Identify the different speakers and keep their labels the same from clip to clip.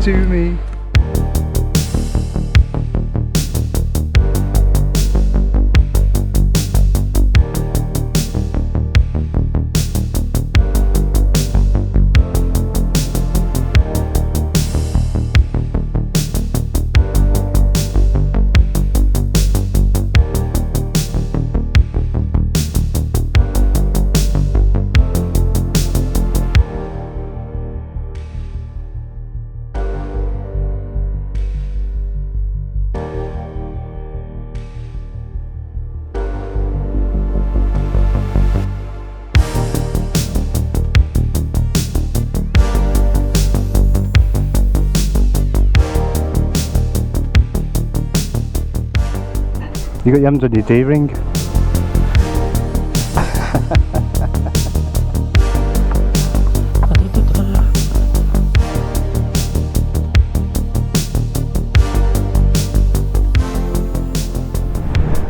Speaker 1: to me. You haven't done your D-ring.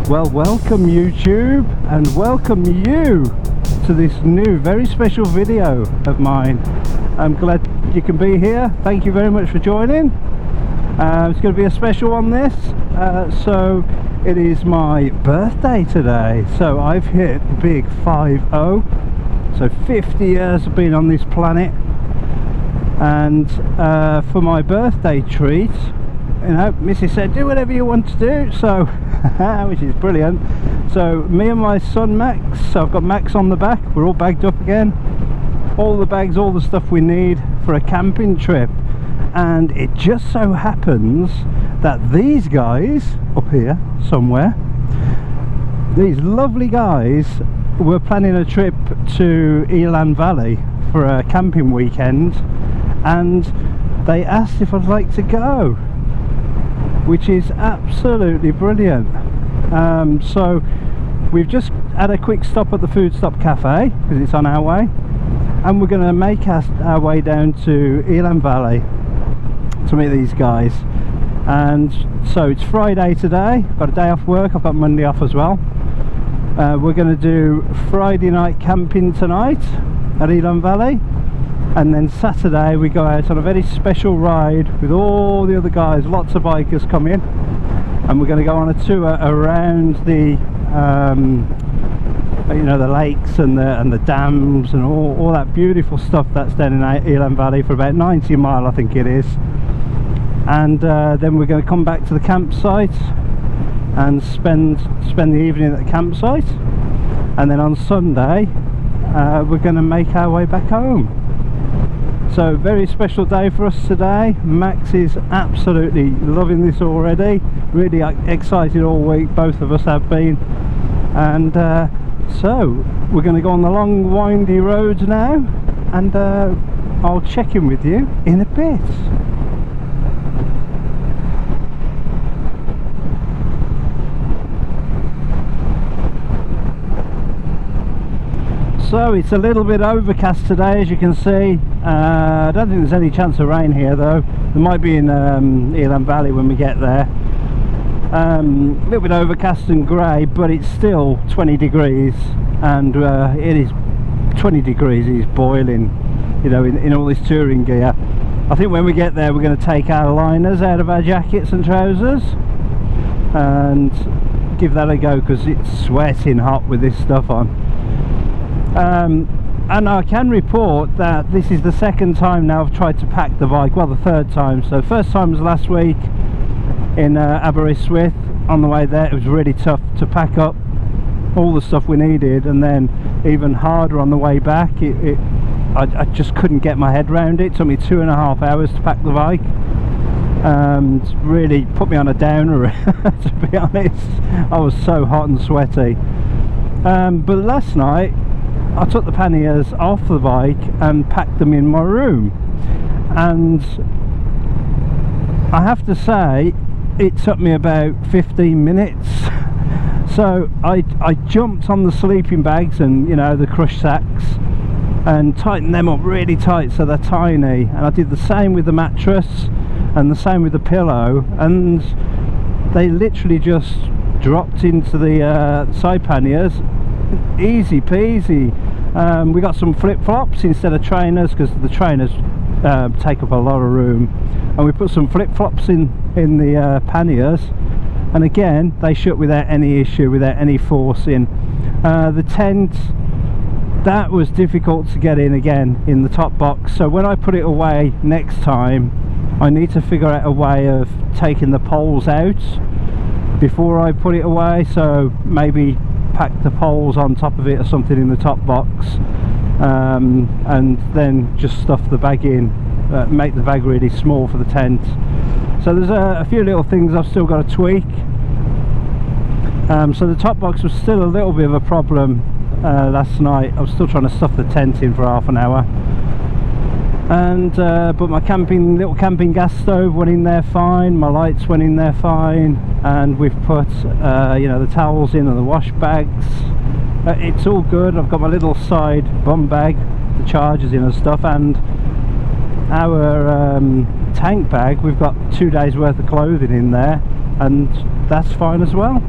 Speaker 1: Well, welcome YouTube, and welcome you to this new very special video of mine. I'm glad you can be here. Thank you very much for joining. It's going to be a special on this. So it is my birthday today, so I've hit the big 50. So 50 years of being on this planet, and for my birthday treat, you know, Mrs. said do whatever you want to do, so which is brilliant. So me and my son Max, so I've got Max on the back, we're all bagged up again, all the bags, all the stuff we need for a camping trip. And it just so happens that these guys up here somewhere, these lovely guys, were planning a trip to Elan Valley for a camping weekend, and they asked if I'd like to go, which is absolutely brilliant. So we've just had a quick stop at the Food Stop Cafe because it's on our way, and we're going to make our way down to Elan Valley to meet these guys. And so it's Friday today, got a day off work, I've got Monday off as well. We're going to do Friday night camping tonight at Elan Valley, and then Saturday we go out on a very special ride with all the other guys, lots of bikers come in, and we're going to go on a tour around the you know, the lakes and the dams and all that beautiful stuff that's down in Elan Valley for about 90 miles I think it is. And then we're going to come back to the campsite and spend the evening at the campsite, and then on Sunday we're going to make our way back home. So very special day for us today. Max is absolutely loving this already, really excited all week, both of us have been. And so we're going to go on the long windy roads now, and I'll check in with you in a bit. So it's a little bit overcast today, as you can see. I don't think there's any chance of rain here though. There might be in Elan Valley when we get there. A little bit overcast and grey, but it's still 20 degrees, and it is 20 degrees, it is boiling, you know, in all this touring gear. I think when we get there we're going to take our liners out of our jackets and trousers and give that a go, because it's sweating hot with this stuff on. And I can report that this is the second time now I've tried to pack the bike, well the third time. So first time was last week in Aberystwyth. On the way there it was really tough to pack up all the stuff we needed, and then even harder on the way back. I just couldn't get my head around it. It took me 2.5 hours to pack the bike, and really put me on a downer to be honest. I was so hot and sweaty. But last night I took the panniers off the bike and packed them in my room, and I have to say it took me about 15 minutes. So I jumped on the sleeping bags and, you know, the crush sacks, and tightened them up really tight so they're tiny, and I did the same with the mattress and the same with the pillow, and they literally just dropped into the side panniers, easy peasy. We got some flip-flops instead of trainers, because the trainers take up a lot of room. and we put some flip-flops in the panniers, and again they shut without any issue, without any forcing. The tent, that was difficult to get in again in the top box, so when I put it away next time I need to figure out a way of taking the poles out before I put it away, so maybe pack the poles on top of it or something in the top box, and then just stuff the bag in, make the bag really small for the tent. So there's a few little things I've still got to tweak. So the top box was still a little bit of a problem last night. I was still trying to stuff the tent in for half an hour, and but my little camping gas stove went in there fine, my lights went in there fine, and we've put you know, the towels in and the wash bags. It's all good. I've got my little side bum bag, the chargers in and stuff, and our tank bag, we've got 2 days worth of clothing in there, and that's fine as well.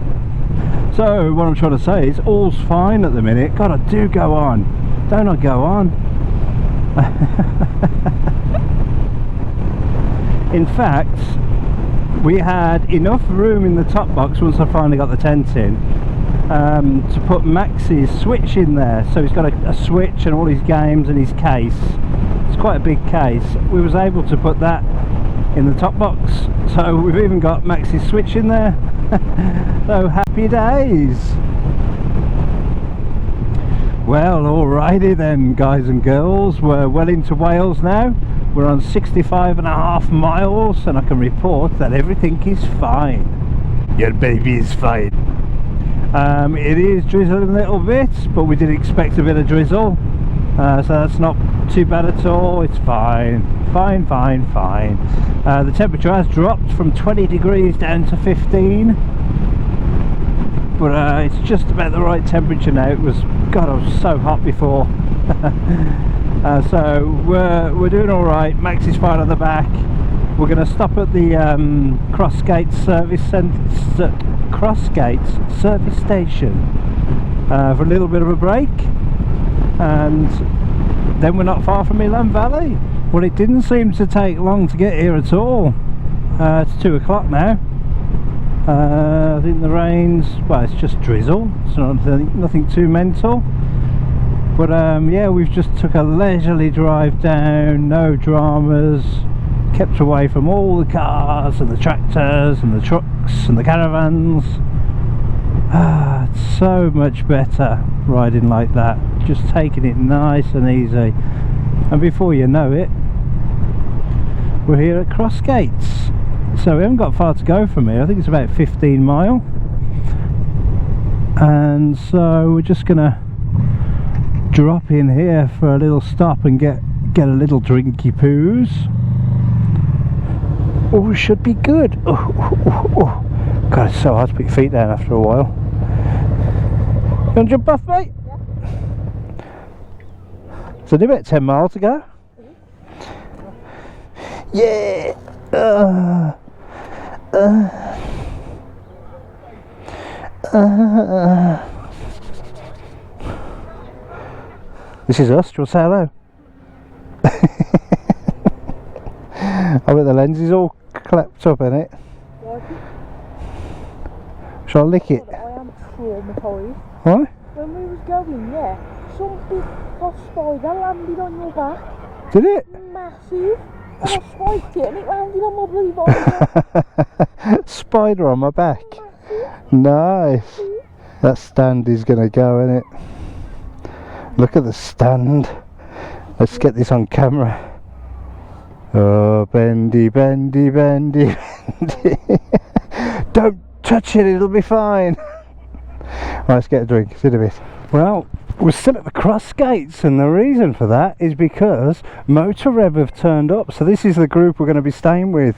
Speaker 1: So what I'm trying to say is all's fine at the minute. God, I do go on, don't I go on? In fact, we had enough room in the top box once I finally got the tent in, to put Max's switch in there. So he's got a switch and all his games and his case. It's quite a big case. We was able to put that in the top box, so we've even got Max's switch in there. So happy days. Well, alrighty then, guys and girls, we're well into Wales now. We're on 65.5 miles, and I can report that everything is fine. Your baby is fine. It is drizzling a little bit, but we did expect a bit of drizzle, so that's not too bad at all. It's fine, fine. The temperature has dropped from 20 degrees down to 15, but it's just about the right temperature now. It was, God, I was so hot before. So we're doing all right. Max is fine on the back. We're going to stop at the Crossgate service station for a little bit of a break, and then we're not far from Elan Valley. Well, it didn't seem to take long to get here at all. It's 2 o'clock now. I think the rain's, well, it's just drizzle. It's nothing too mental. But yeah, we've just took a leisurely drive down, no dramas, kept away from all the cars and the tractors and the trucks and the caravans. It's so much better riding like that, just taking it nice and easy. And before you know it, we're here at Crossgates. So we haven't got far to go from here. I think it's about 15 mile. And so we're just gonna drop in here for a little stop and get a little drinky poos. Oh, should be good. Oh. God, it's so hard to put your feet down after a while. You want to jump off, mate? Yeah. So only about 10 miles to go. Yeah. This is us. Do you want to say hello? I bet the lens is all clapped up in it. Shall I lick it?
Speaker 2: I am traumatised.
Speaker 1: What?
Speaker 2: When we was going, yeah, some big spider landed on your back.
Speaker 1: Did it?
Speaker 2: Massive. And I swiped it and it landed on my blue body.
Speaker 1: Spider on my back.
Speaker 2: Massive.
Speaker 1: Nice. That stand is going to go, isn't it? Look at the stand. Let's get this on camera. Oh, bendy. Don't touch it, it'll be fine. Right, let's get a drink, see in a bit. Well, we're still at the Crossgates, and the reason for that is because Motorev have turned up. So this is the group we're going to be staying with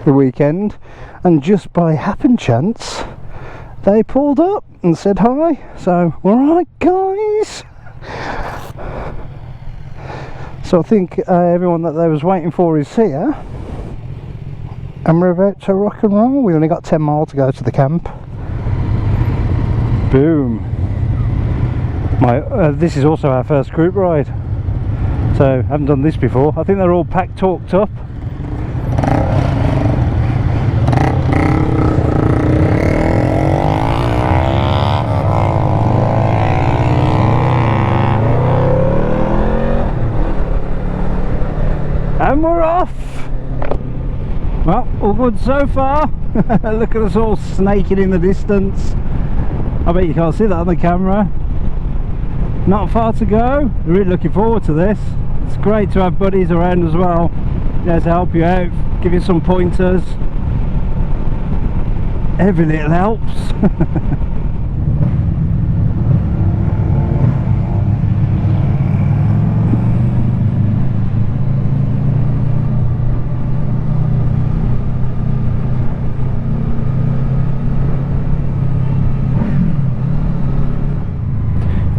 Speaker 1: the weekend, and just by happen chance they pulled up and said hi. So, alright guys. So I think everyone that they was waiting for is here, and we're about to rock and roll. We only got 10 miles to go to the camp. Boom. This is also our first group ride, so haven't done this before. I think they're all packed, talked up. all good so far. Look at us all snaking in the distance. I bet you can't see that on the camera. Not far to go. Really looking forward to this. It's great to have buddies around as well, you know, to help you out, give you some pointers. Every little helps.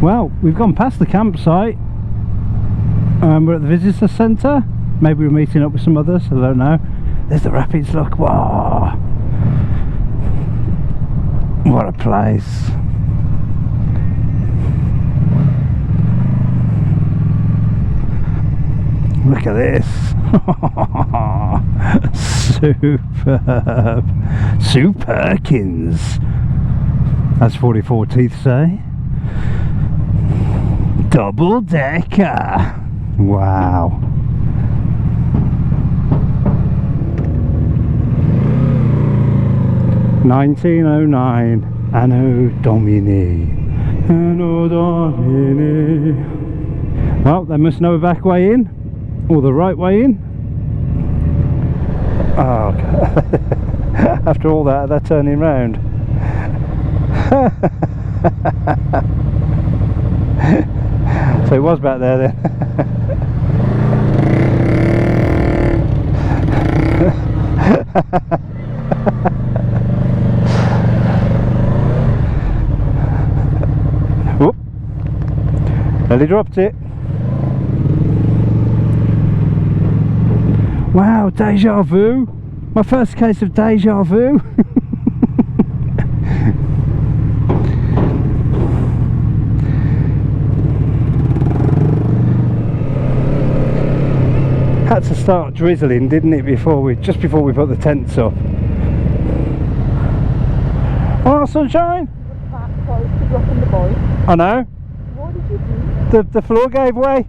Speaker 1: Well, we've gone past the campsite. We're at the visitor centre. Maybe we're meeting up with some others, I don't know. There's the rapids, look. Wow, what a place. Look at this. Superb. Superkins, as 44 teeth say. Double decker. Wow. $1909 Anno Domini. Anno Domini. Well, they must know a back way in, or the right way in. Oh, okay. After all that, they're turning round. So it was back there then. Whoop. Nearly dropped it. Wow, deja vu. My first case of deja vu. Had to start drizzling, didn't it, just before we put the tents up. Oh, sunshine! I know.
Speaker 2: What did you do?
Speaker 1: The floor gave way.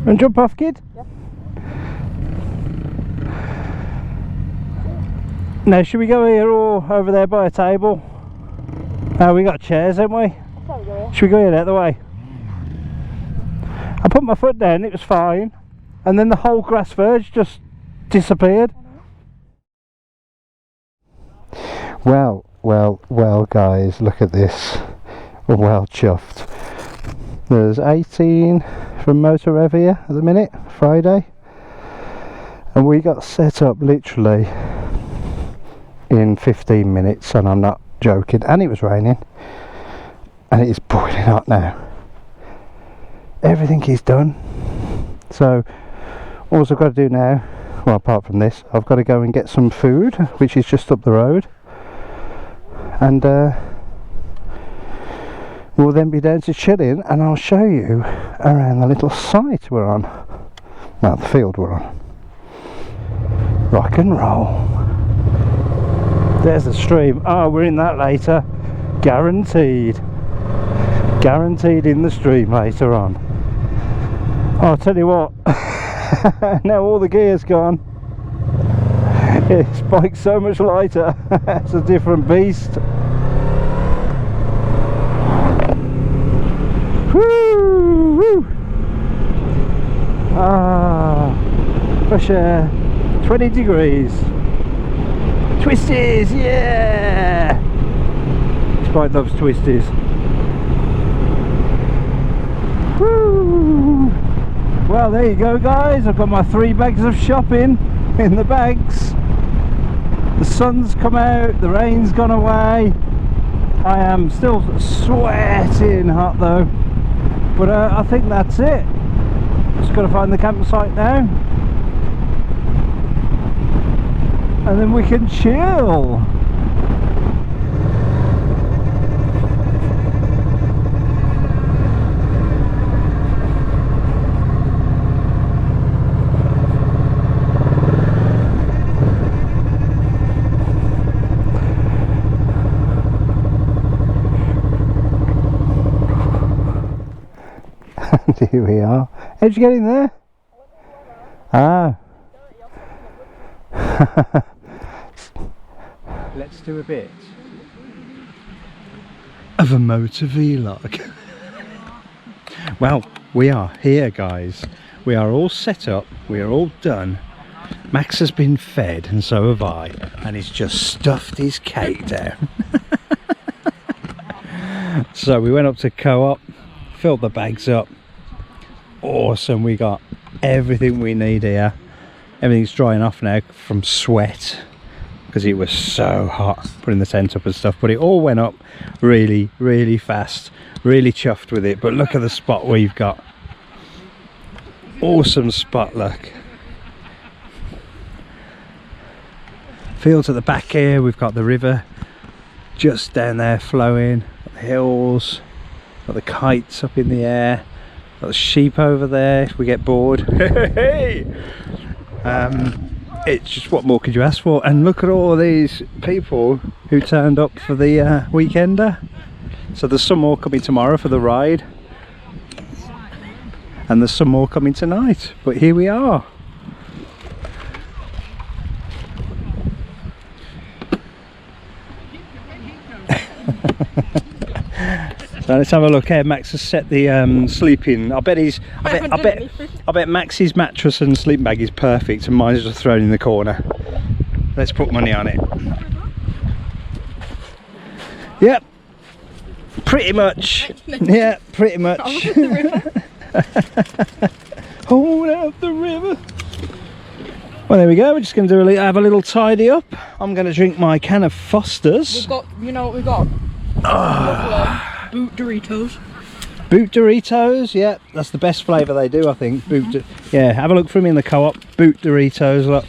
Speaker 1: And jump off, kid?
Speaker 2: Yeah.
Speaker 1: Now, should we go here or over there by a table? Oh, we got chairs, haven't we? Should we go here the other way? I put my foot down, it was fine, and then the whole grass verge just disappeared. Well guys, look at this. We're well chuffed. There's 18 from Motorev here at the minute, Friday, and we got set up literally in 15 minutes, and I'm not joking, and it was raining, and it is boiling hot now. Everything is done, so all I've got to do now, well, apart from this, I've got to go and get some food, which is just up the road, and we'll then be down to chilling, and I'll show you around the little site we're on, well, the field we're on. Rock and roll. There's the stream. Oh, we're in that later. Guaranteed. Guaranteed in the stream later on. Oh, I'll tell you what. Now all the gear's gone. This bike's so much lighter. It's a different beast. Woo! Woo! Ah, fresh air. 20 degrees. Twisties, yeah! This bike loves twisties. Woo! Well, there you go, guys. I've got my 3 bags of shopping in the bags. The sun's come out, the rain's gone away. I am still sweating hot though, but I think that's it. Just got to find the campsite now, and then we can chill. And here we are. How'd you get in there? Ah. Let's do a bit of a motor vlog. Well, we are here, guys. We are all set up, we are all done. Max has been fed and so have I, and he's just stuffed his cake down. So we went up to Co-op, filled the bags up. Awesome, we got everything we need here. Everything's drying off now from sweat because it was so hot putting the tent up and stuff, but it all went up really, really fast. Really chuffed with it. But look at the spot we've got. Awesome spot, look. Fields at the back here, we've got the river just down there flowing, got the hills, got the kites up in the air, got the sheep over there if we get bored. It's just, what more could you ask for? And look at all these people who turned up for the weekender. So there's some more coming tomorrow for the ride, and there's some more coming tonight, but here we are. So let's have a look here. Max has set the sleeping. I bet Max's mattress and sleeping bag is perfect, and mine's just thrown in the corner. Let's put money on it. Yep. Pretty much. Yeah, pretty much. Hold out the river. Well, there we go. We're just going to have a little tidy up. I'm going to drink my can of Foster's.
Speaker 2: We've got, you know what we've got? Boot Doritos.
Speaker 1: Boot Doritos, yeah, that's the best flavour they do, I think. Yeah, have a look for me in the Co-op. Boot Doritos, look.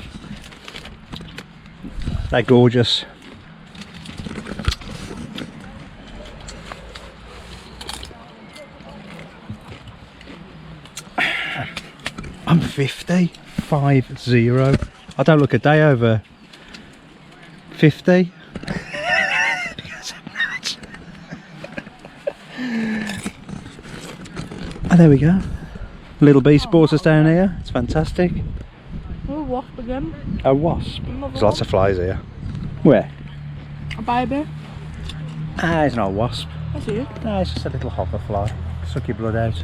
Speaker 1: They're gorgeous. I'm 50. I don't look a day over 50. And there we go. Little bee sporters down here. It's fantastic.
Speaker 2: Oh, a wasp again.
Speaker 1: A wasp? There's lots of flies here. Where?
Speaker 2: A baby.
Speaker 1: Ah, it's not a wasp.
Speaker 2: I see it.
Speaker 1: No, it's just a little hoverfly. Suck your blood out.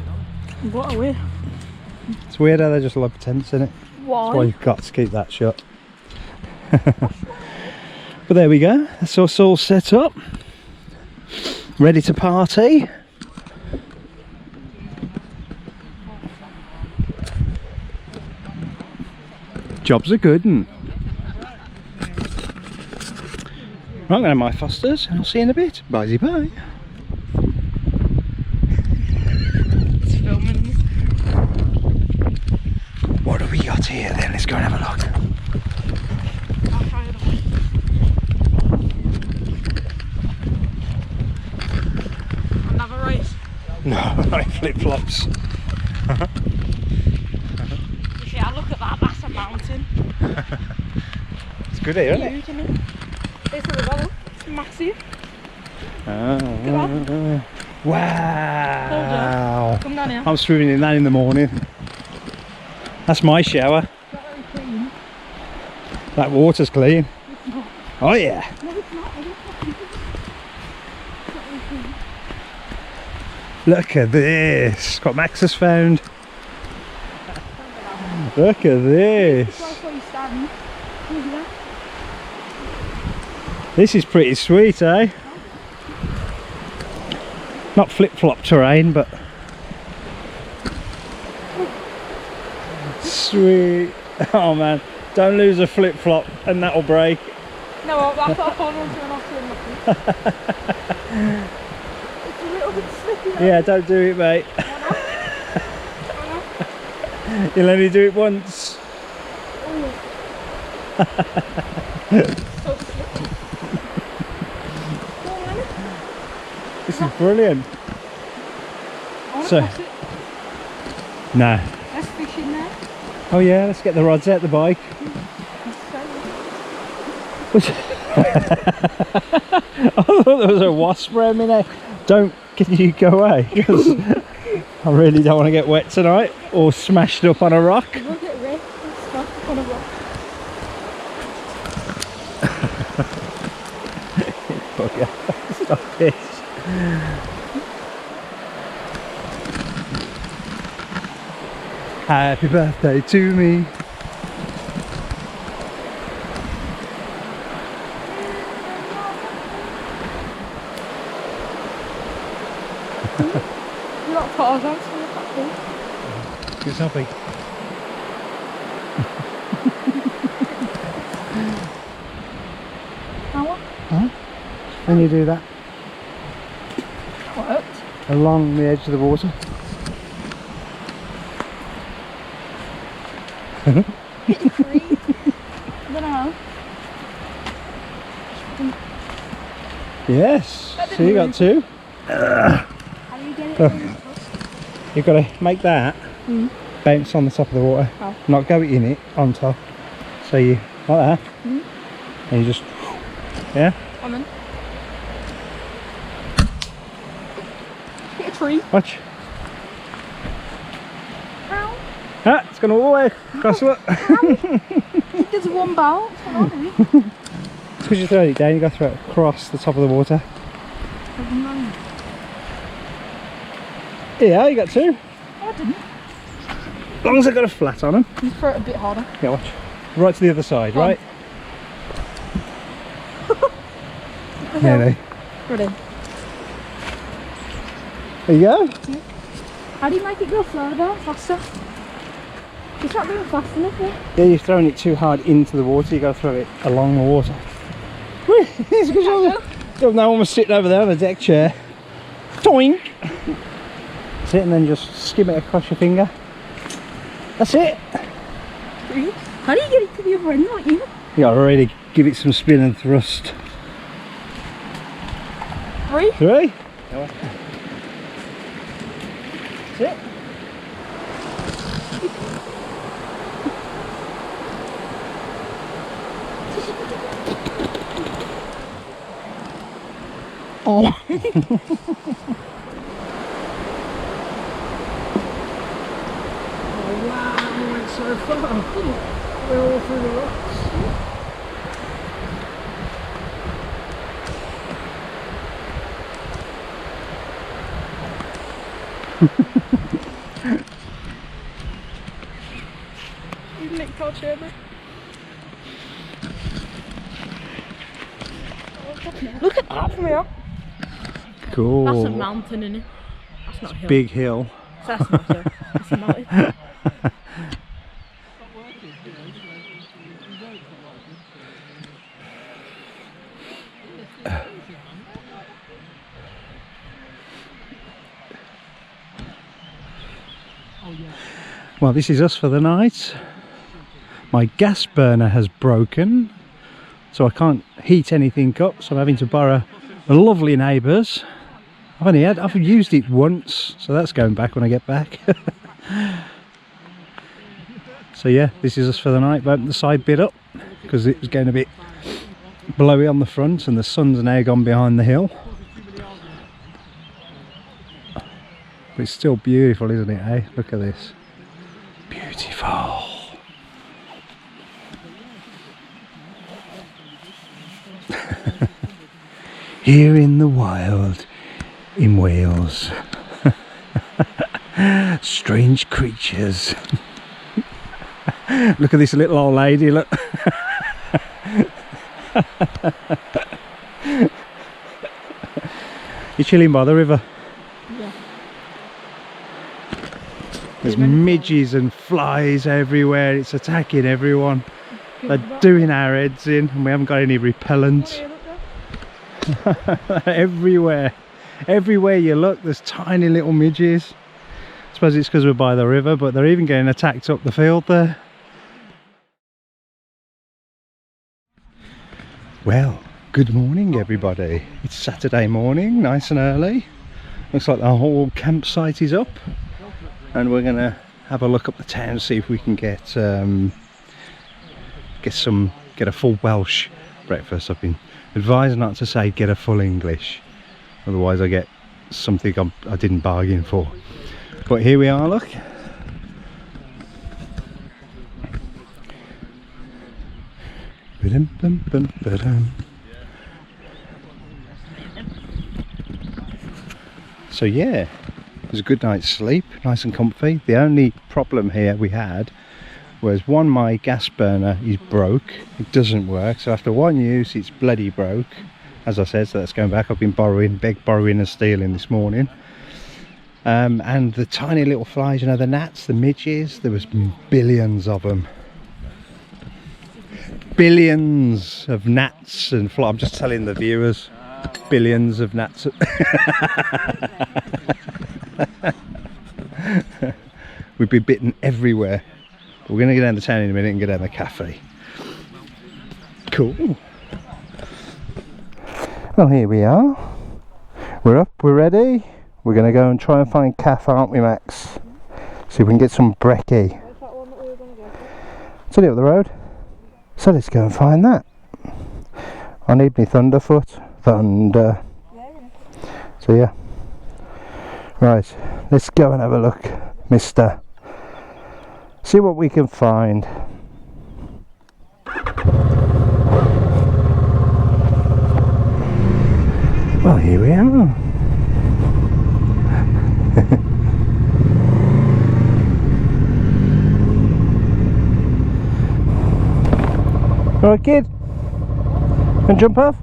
Speaker 2: What a way.
Speaker 1: It's weird how they just love tents in it.
Speaker 2: Why?
Speaker 1: That's why you've got to keep that shut. But there we go. That's us all set up. Ready to party. Jobs are good, and I'm going to have my Fosters, and I'll see you in a bit. Bye bye.
Speaker 2: It's filming.
Speaker 1: What do we got here then? Let's go and have a look.
Speaker 2: I'll try it on. Another race.
Speaker 1: No, like flip-flops.
Speaker 2: Yeah, look at that, that's a mountain.
Speaker 1: It's good here, isn't it?
Speaker 2: Huge, isn't it? It's a level. It's massive.
Speaker 1: Oh, wow.
Speaker 2: Come down here.
Speaker 1: I'm swimming in that in the morning. That's my shower.
Speaker 2: Not very clean.
Speaker 1: That water's clean.
Speaker 2: It's not.
Speaker 1: Oh yeah.
Speaker 2: No, it's not. It's not very clean.
Speaker 1: Look at this. What Max has found. Look at this.
Speaker 2: That's where you stand. Look at that.
Speaker 1: This is pretty sweet, eh? Not flip-flop terrain, but sweet. Oh man, don't lose a flip-flop and that'll break.
Speaker 2: No, that's what I call onto an otter and nothing. It's a little bit slippy.
Speaker 1: Yeah, don't do it, mate. You'll only do it once. This is brilliant. So, no.
Speaker 2: Let's fish in there.
Speaker 1: Oh yeah, let's get the rods out the bike. I thought there was a wasp around me now. Can you go away? I really don't want to get wet tonight or smashed up on a rock.
Speaker 2: We'll get wrecked and stuck on a rock.
Speaker 1: Bugger. Stop this. Happy birthday to me.
Speaker 2: You're not Tarzan, so you're not cool.
Speaker 1: Good something. Huh? When you do that
Speaker 2: What?
Speaker 1: along the edge of the water.
Speaker 2: Hit a tree. I don't know.
Speaker 1: Yes.
Speaker 2: That didn't
Speaker 1: So you got
Speaker 2: move.
Speaker 1: two.
Speaker 2: How do you get it in?
Speaker 1: You've got to make that bounce on the top of the water,
Speaker 2: Oh.
Speaker 1: not go in it on top. So you like that, and you just yeah.
Speaker 2: Come on. Hit a tree.
Speaker 1: Watch.
Speaker 2: Ow.
Speaker 1: Ah, it's gone all the way across the water.
Speaker 2: There's one bounce. Hold on.
Speaker 1: It's because you throw it down, you got to throw it across the top of the water. Yeah, you got two.
Speaker 2: Oh, I didn't.
Speaker 1: As long as I got a flat on them.
Speaker 2: You throw it a bit harder.
Speaker 1: Yeah, watch. Right to the other side,
Speaker 2: Go on.
Speaker 1: right? Nearly.
Speaker 2: Ready.
Speaker 1: There you go.
Speaker 2: How do you make it go slower though? Faster? It's not going fast enough, yeah?
Speaker 1: Yeah, you're throwing it too hard into the water, you got to throw it along the water. It's because you're almost sitting over there on a deck chair. Toink! That's it, and then just skim it across your finger. That's it.
Speaker 2: How do you get it to the other end, like you?
Speaker 1: You got to really give it some spin and thrust.
Speaker 2: Three?
Speaker 1: Three. That's it.
Speaker 2: Oh.
Speaker 1: Oh wow, we went so far. We're all through the rocks.
Speaker 2: You nicked our chair, bro. Look at that from here.
Speaker 1: Cool.
Speaker 2: That's a mountain, isn't it? That's not a hill.
Speaker 1: Big hill.
Speaker 2: So that's not a hill. That's a mountain.
Speaker 1: Well, this is us for the night. My gas burner has broken, so I can't heat anything up, so I'm having to borrow a lovely neighbour's. I've used it once, so that's going back when I get back. So yeah, this is us for the night. I opened the side bit up because it was getting a bit blowy on the front and the sun's now gone behind the hill. But it's still beautiful, isn't it, eh? Look at this. Beautiful. Here in the wild in Wales. Strange creatures. Look at this little old lady, look. You're chilling by the river.
Speaker 2: Yeah.
Speaker 1: There's midges and flies everywhere, it's attacking everyone. They're doing our heads in and we haven't got any repellent. Everywhere you look there's tiny little midges. I suppose it's because we're by the river, but they're even getting attacked up the field there. Well, good morning everybody. It's Saturday morning, nice and early. Looks like the whole campsite is up and we're gonna have a look up the town, see if we can get a full Welsh breakfast. I've been advised not to say get a full English, otherwise I get something I didn't bargain for. But here we are, look. So yeah, it was a good night's sleep, nice and comfy. The only problem here we had was one, my gas burner is broke, it doesn't work, so after one use it's bloody broke. As I said, so that's going back. I've been borrowing and stealing this morning. And the tiny little flies, you know, the gnats, the midges, there was billions of them. Billions of gnats and flies. I'm just telling the viewers, billions of gnats. We've been bitten everywhere. We're going to go down the town in a minute and go down the cafe. Cool. Well, here we are. We're up, we're ready. We're going to go and try and find cafe, aren't we, Max? See if we can get some brekkie.
Speaker 2: Where's that one that we were going to go for?
Speaker 1: It's only up the road. So let's go and find that. I need me Thunderfoot. Thunder.
Speaker 2: Yeah.
Speaker 1: So yeah. Right, let's go and have a look, mister. See what we can find. Well, here we are. Alright, kid. And jump off.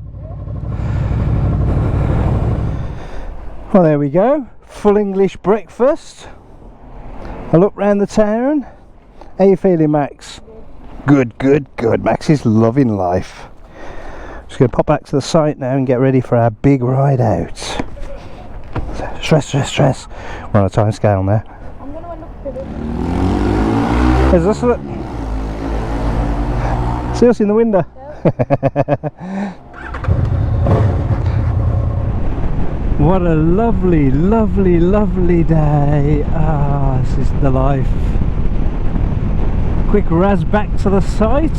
Speaker 1: Well, there we go. Full English breakfast. A look round the town. How you feeling, Max? Good, good, good. Max is loving life. Just going to pop back to the site now and get ready for our big ride out. Stress, stress, stress. We're on a time scale now.
Speaker 2: I'm going to end up kidding.
Speaker 1: Is this it? See us in the window?
Speaker 2: Yeah.
Speaker 1: What a lovely, lovely, lovely day. Ah, this is the life. Quick razz back to the site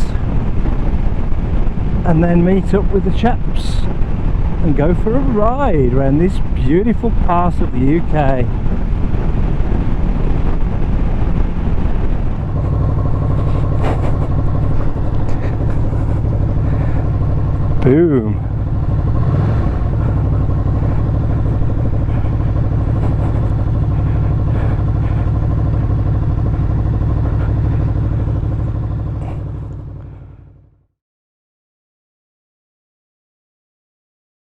Speaker 1: and then meet up with the chaps and go for a ride around this beautiful part of the UK.